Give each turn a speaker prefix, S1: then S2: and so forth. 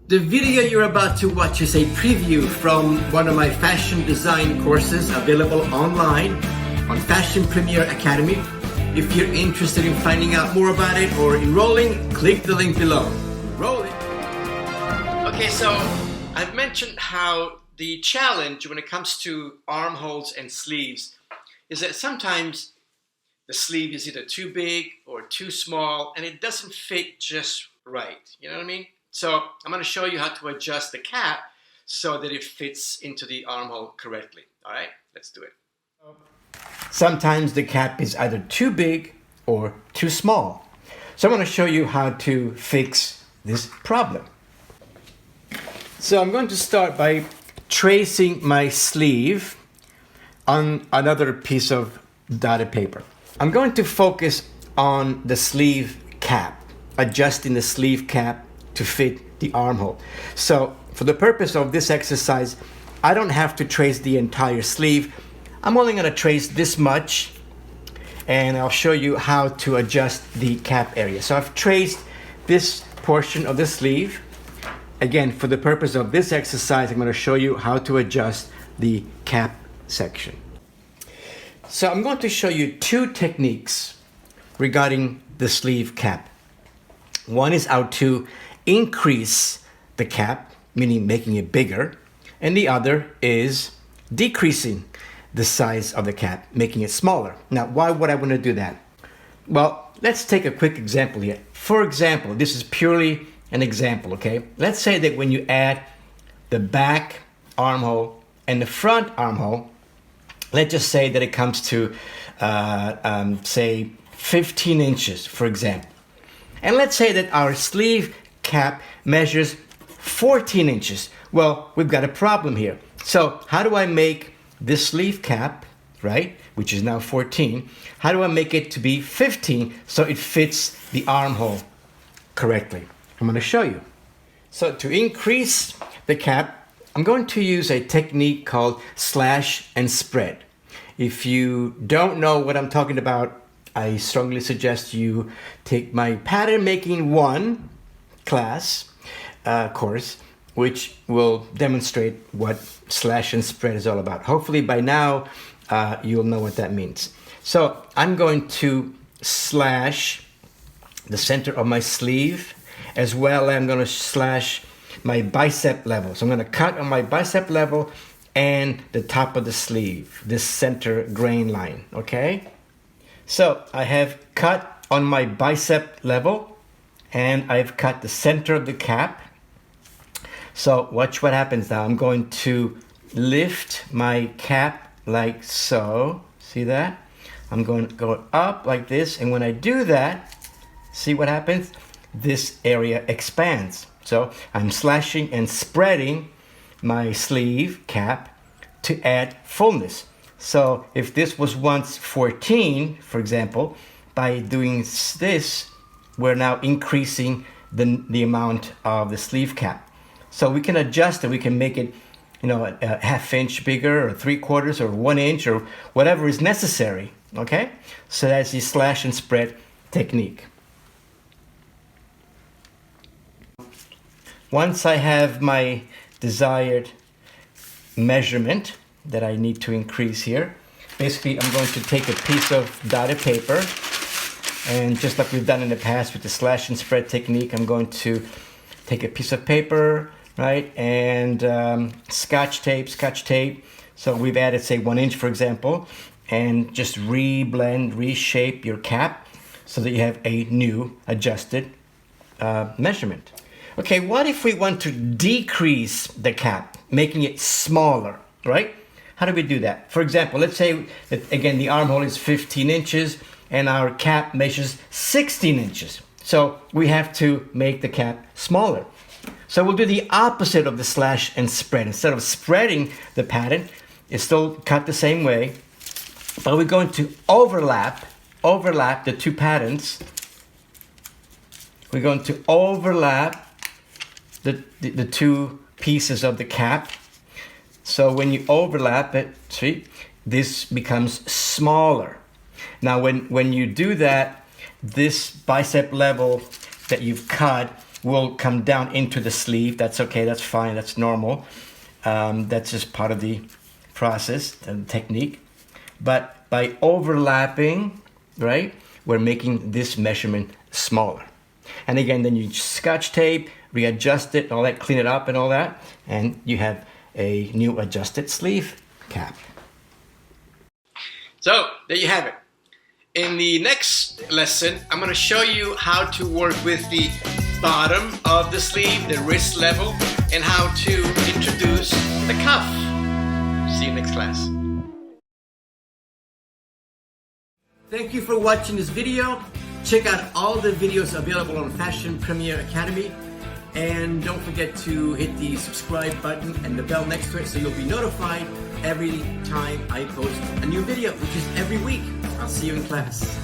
S1: The video you're about to watch is a preview from one of my fashion design courses available online on Fashion Premier Academy. If you're interested in finding out more about it or enrolling, click the link below. Roll it. Okay, so I've mentioned how the challenge when it comes to armholes and sleeves is that sometimes the sleeve is either too big or too small and it doesn't fit just right. You know what I mean? So I'm going to show you how to adjust the cap so that it fits into the armhole correctly. All right, let's do it. Sometimes the cap is either too big or too small. So I'm going to show you how to fix this problem. So I'm going to start by tracing my sleeve on another piece of dotted paper. I'm going to focus on the sleeve cap, adjusting the sleeve cap to fit the armhole. So for the purpose of this exercise, I don't have to trace the entire sleeve. I'm only going to trace this much, and I'll show you how to adjust the cap area. So I've traced this portion of the sleeve. Again, for the purpose of this exercise, I'm going to show you how to adjust the cap section. So I'm going to show you two techniques regarding the sleeve cap. One is how to increase the cap, meaning making it bigger, and the other is decreasing the size of the cap, making it smaller. Now, why would I want to do that? Well, let's take a quick example here. For example, this is purely an example, okay? Let's say that when you add the back armhole and the front armhole, let's just say that it comes to, say, 15 inches, for example. And let's say that our sleeve cap measures 14 inches. Well, we've got a problem here. So how do I make this sleeve cap, right, which is now 14, how do I make it to be 15 so it fits the armhole correctly? I'm going to show you. So to increase the cap, I'm going to use a technique called slash and spread. If you don't know what I'm talking about, I strongly suggest you take my pattern making 1 class course, which will demonstrate what slash and spread is all about. Hopefully by now you'll know what that means. So I'm going to slash the center of my sleeve, as well as I'm going to slash my bicep level. So I'm going to cut on my bicep level and the top of the sleeve, this center grain line, okay? So I have cut on my bicep level and I've cut the center of the cap. So watch what happens now. I'm going to lift my cap like so. See that? I'm going to go up like this, and when I do that, see what happens? This area expands. So I'm slashing and spreading my sleeve cap to add fullness. So if this was once 14, for example, by doing this, we're now increasing the amount of the sleeve cap. So we can adjust it, we can make it, you know, a half inch bigger or 3/4 or 1 inch or whatever is necessary, okay? So that's the slash and spread technique. Once I have my desired measurement that I need to increase here, basically I'm going to take a piece of dotted paper, and just like we've done in the past with the slash and spread technique, I'm going to take a piece of paper, right, and scotch tape. So we've added, say, 1 inch, for example, and just reshape your cap so that you have a new adjusted measurement. Okay, what if we want to decrease the cap, making it smaller, right? How do we do that? For example, let's say that, again, the armhole is 15 inches and our cap measures 16 inches. So we have to make the cap smaller. So we'll do the opposite of the slash and spread. Instead of spreading the pattern, it's still cut the same way, but we're going to overlap the two patterns. We're going to overlap the two pieces of the cap. So when you overlap it, see, this becomes smaller. Now when you do that, this bicep level that you've cut will come down into the sleeve. That's okay, that's fine, that's normal. That's just part of the process and technique. But by overlapping, right, we're making this measurement smaller. And again, then you scotch tape, readjust it, all that, clean it up and all that, and you have a new adjusted sleeve cap. So there you have it. In the next lesson, I'm going to show you how to work with the bottom of the sleeve, the wrist level, and how to introduce the cuff. See you next class. Thank you for watching this video. Check out all the videos available on Fashion Premier Academy. And don't forget to hit the subscribe button and the bell next to it so you'll be notified every time I post a new video, which is every week. I'll see you in class.